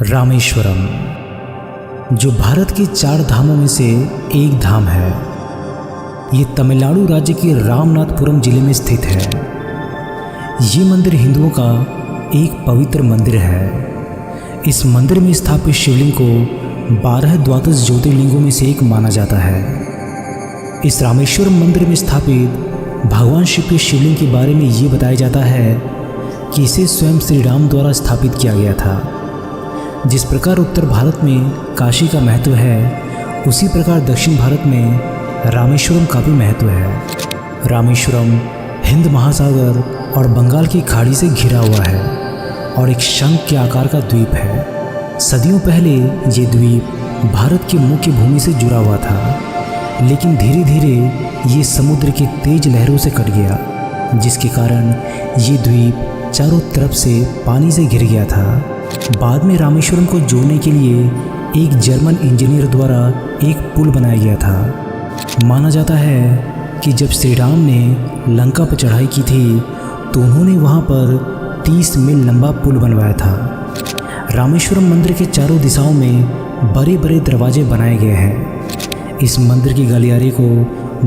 रामेश्वरम, जो भारत के 4 धामों में से एक धाम है। ये तमिलनाडु राज्य के रामनाथपुरम जिले में स्थित है। ये मंदिर हिंदुओं का एक पवित्र मंदिर है। इस मंदिर में स्थापित शिवलिंग को 12 द्वादश ज्योतिर्लिंगों में से एक माना जाता है। इस रामेश्वरम मंदिर में स्थापित भगवान शिव के शिवलिंग के बारे में ये बताया जाता है कि इसे स्वयं श्री राम द्वारा स्थापित किया गया था। जिस प्रकार उत्तर भारत में काशी का महत्व है, उसी प्रकार दक्षिण भारत में रामेश्वरम का भी महत्व है। रामेश्वरम हिंद महासागर और बंगाल की खाड़ी से घिरा हुआ है और एक शंख के आकार का द्वीप है। सदियों पहले ये द्वीप भारत की मुख्य भूमि से जुड़ा हुआ था, लेकिन धीरे धीरे ये समुद्र की तेज लहरों से कट गया, जिसके कारण ये द्वीप चारों तरफ से पानी से घिर गया था। बाद में रामेश्वरम को जोड़ने के लिए एक जर्मन इंजीनियर द्वारा एक पुल बनाया गया था। माना जाता है कि जब श्री राम ने लंका पर चढ़ाई की थी तो उन्होंने वहां पर 30 मील लंबा पुल बनवाया था। रामेश्वरम मंदिर के चारों दिशाओं में बड़े बड़े दरवाजे बनाए गए हैं। इस मंदिर की गलियारे को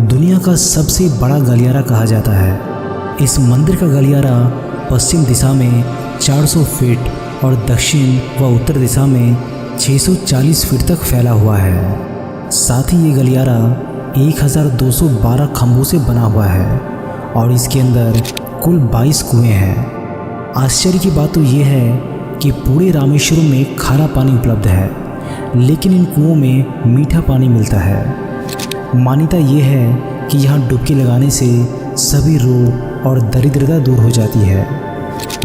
दुनिया का सबसे बड़ा गलियारा कहा जाता है। इस मंदिर का गलियारा पश्चिम दिशा में 400 फीट और दक्षिण व उत्तर दिशा में 640 फीट तक फैला हुआ है। साथ ही ये गलियारा 1212 खंभों से बना हुआ है और इसके अंदर कुल 22 कुएं हैं। आश्चर्य की बात तो ये है कि पूरे रामेश्वरम में खारा पानी उपलब्ध है, लेकिन इन कुओं में मीठा पानी मिलता है। मान्यता ये है कि यहाँ डुबकी लगाने से सभी रोग और दरिद्रता दूर हो जाती है।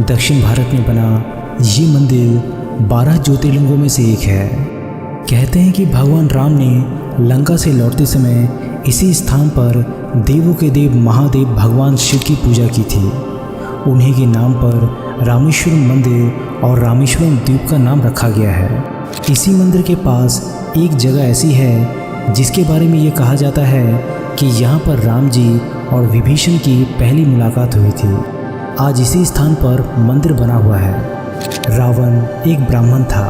दक्षिण भारत में बना ये मंदिर 12 ज्योतिर्लिंगों में से एक है। कहते हैं कि भगवान राम ने लंका से लौटते समय इसी स्थान पर देवों के देव महादेव भगवान शिव की पूजा की थी। उन्हीं के नाम पर रामेश्वरम मंदिर और रामेश्वरम द्वीप का नाम रखा गया है। इसी मंदिर के पास एक जगह ऐसी है जिसके बारे में ये कहा जाता है कि यहाँ पर राम जी और विभीषण की पहली मुलाकात हुई थी। आज इसी स्थान पर मंदिर बना हुआ है। रावण एक ब्राह्मण था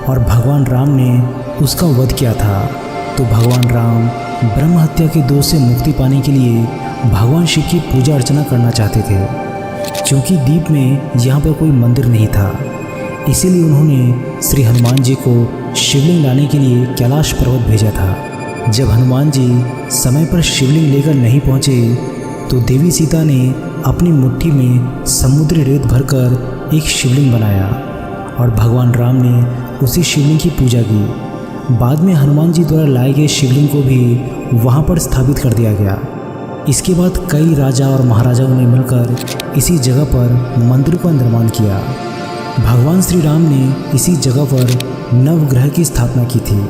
और भगवान राम ने उसका वध किया था, तो भगवान राम ब्रह्म हत्या के दोष से मुक्ति पाने के लिए भगवान शिव की पूजा अर्चना करना चाहते थे। क्योंकि द्वीप में यहाँ पर कोई मंदिर नहीं था, इसीलिए उन्होंने श्री हनुमान जी को शिवलिंग लाने के लिए कैलाश पर्वत भेजा था। जब हनुमान जी समय पर शिवलिंग लेकर नहीं पहुँचे तो देवी सीता ने अपनी मुट्ठी में समुद्री रेत भरकर एक शिवलिंग बनाया और भगवान राम ने उसी शिवलिंग की पूजा की। बाद में हनुमान जी द्वारा लाए गए शिवलिंग को भी वहाँ पर स्थापित कर दिया गया। इसके बाद कई राजा और महाराजाओं ने मिलकर इसी जगह पर मंदिर का निर्माण किया। भगवान श्री राम ने इसी जगह पर नवग्रह की स्थापना की थी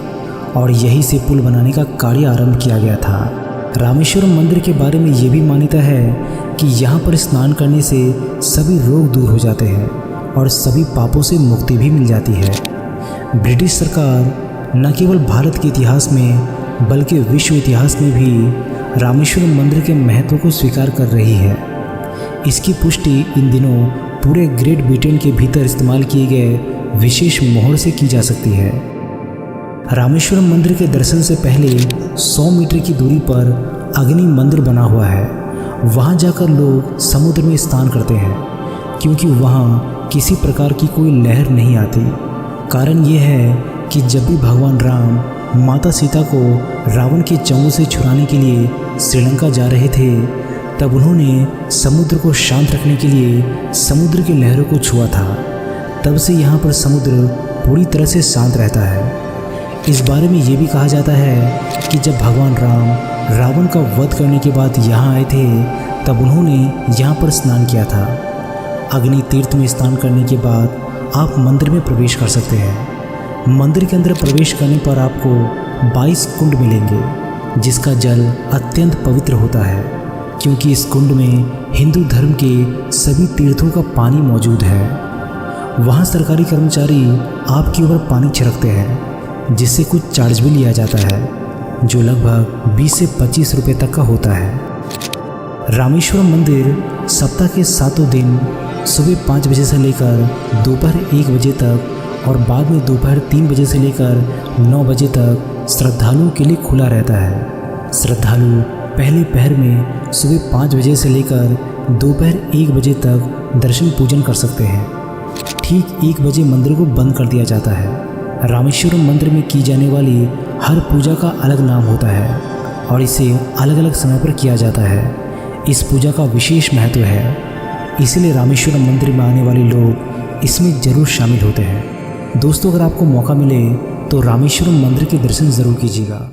और यहीं से पुल बनाने का कार्य आरंभ किया गया था। रामेश्वरम मंदिर के बारे में ये भी मान्यता है कि यहाँ पर स्नान करने से सभी रोग दूर हो जाते हैं और सभी पापों से मुक्ति भी मिल जाती है। ब्रिटिश सरकार न केवल भारत के इतिहास में बल्कि विश्व इतिहास में भी रामेश्वरम मंदिर के महत्व को स्वीकार कर रही है। इसकी पुष्टि इन दिनों पूरे ग्रेट ब्रिटेन के भीतर इस्तेमाल किए गए विशेष मोहर से की जा सकती है। रामेश्वरम मंदिर के दर्शन से पहले 100 मीटर की दूरी पर अग्नि मंदिर बना हुआ है। वहाँ जाकर लोग समुद्र में स्नान करते हैं, क्योंकि वहाँ किसी प्रकार की कोई लहर नहीं आती। कारण ये है कि जब भी भगवान राम माता सीता को रावण के चंगुल से छुड़ाने के लिए श्रीलंका जा रहे थे, तब उन्होंने समुद्र को शांत रखने के लिए समुद्र की लहरों को छुआ था। तब से यहाँ पर समुद्र पूरी तरह से शांत रहता है। इस बारे में ये भी कहा जाता है कि जब भगवान राम रावण का वध करने के बाद यहाँ आए थे, तब उन्होंने यहाँ पर स्नान किया था। अग्नि तीर्थ में स्नान करने के बाद आप मंदिर में प्रवेश कर सकते हैं। मंदिर के अंदर प्रवेश करने पर आपको 22 कुंड मिलेंगे, जिसका जल अत्यंत पवित्र होता है, क्योंकि इस कुंड में हिंदू धर्म के सभी तीर्थों का पानी मौजूद है। वहाँ सरकारी कर्मचारी आपके ऊपर पानी छिड़कते हैं, जिससे कुछ चार्ज भी लिया जाता है, जो लगभग 20 से 25 रुपये तक का होता है। रामेश्वरम मंदिर सप्ताह के 7 दिन सुबह 5 बजे से लेकर दोपहर 1 बजे तक और बाद में दोपहर 3 बजे से लेकर 9 बजे तक श्रद्धालुओं के लिए खुला रहता है। श्रद्धालु पहले पहर में सुबह 5 बजे से लेकर दोपहर 1 बजे तक दर्शन पूजन कर सकते हैं। ठीक 1 बजे मंदिर को बंद कर दिया जाता है। रामेश्वरम मंदिर में की जाने वाली हर पूजा का अलग नाम होता है और इसे अलग अलग समय पर किया जाता है। इस पूजा का विशेष महत्व है, इसलिए रामेश्वरम मंदिर में आने वाले लोग इसमें ज़रूर शामिल होते हैं। दोस्तों, अगर आपको मौका मिले तो रामेश्वरम मंदिर के दर्शन ज़रूर कीजिएगा।